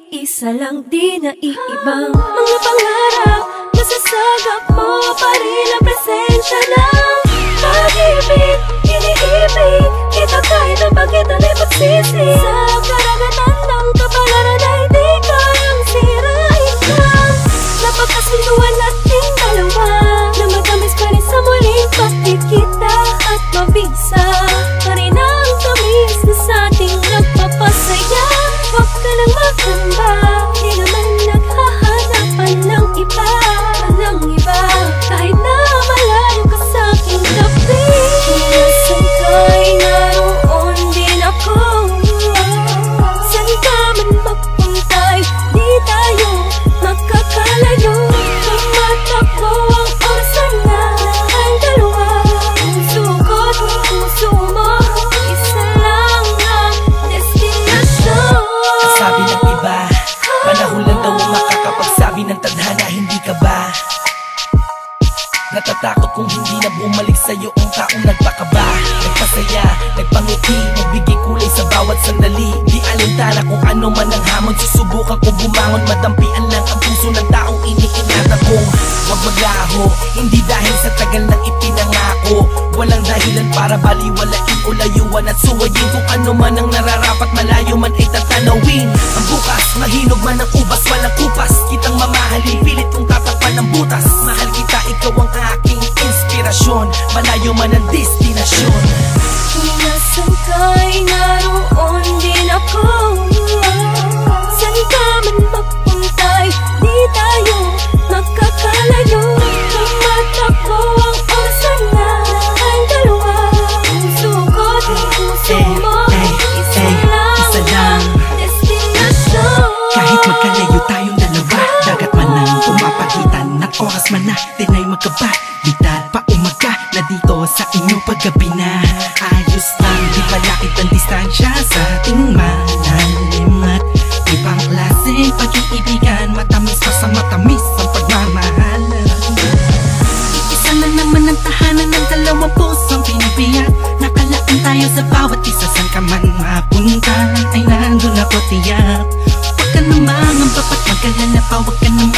Isa lang di naiibang mga pangarap. Masasagap mo pa rin ang presensya ng pag-ibig. Iniibig kita kahit ang bakit alay magsisi. Sa karagatan ng kapalaran ay di kayang sirain ka. Napagkasunduan nating dalawa na matamis pa rin sa muling pagkikita. At mabisa pa rin ang tamis na sa ating nagpapasaya. Huwag ka nang magkamba, di naman naghahanapan ng iba, kahit na malayo ka sa aking tabi. Kung nasan ka'y naroon din ako, saan ka man magpunta'y di tayo magkakalayo. Tumatakbo ang oras na ang dalawa. Puso ko't puso mo, isa lang ang destinasyon. Sabi ng iba, panahon lang daw ang makakapagsabi ng tadhana. Hindi ka ba natatakot kung hindi na bumalik sa'yo ang taong nagpakaba? Nagpasaya, nagpangiti, nagbigay kulay sa bawat sandali. Di alintana kung ano man ang hamon, susubukan kong bumangon. Madampian lang ang puso ng taong iniingatan kong huwag maglaho. Hindi dahil sa tagal ng ipinangako, walang dahilan para baliwalain o layuan at suwayin. Kung ano man ang nararapat, malayo man ay tatanawin. Ang bukas, mahinog man ang ubas, walang kupas. Kitang mamahalin, pilit kong tatapan ng butas. Mahal kita, ikaw ang aking inspirasyon, malayo man ang destinasyon. Kung nasan ka'y naroon din ako, saan ka man magpunta'y di tayo magkakalayo. Tumatakbo ang oras na ang dalawa. Puso ko't puso mo, isa lang destinasyon. Kahit magkalayo tayong dalawa, dagat man ang pumapagitan at oras man natin ay magkabaliktad pa umaga na dito sa inyo paggabi na. Ayos lang, di palakit ang distansya sa ating malalim at ibang klaseng pag-iibigan. Matamis pa sa matamis ang pagmamahal. Isa na naman ang tahanan ng dalawang pusong pinibiyak. Nakalaan tayo sa bawat isa, saan ka man mapunta ay nandun ako tiyak. Huwag ka namang ang bapat mag-alala pa, huwag ka namang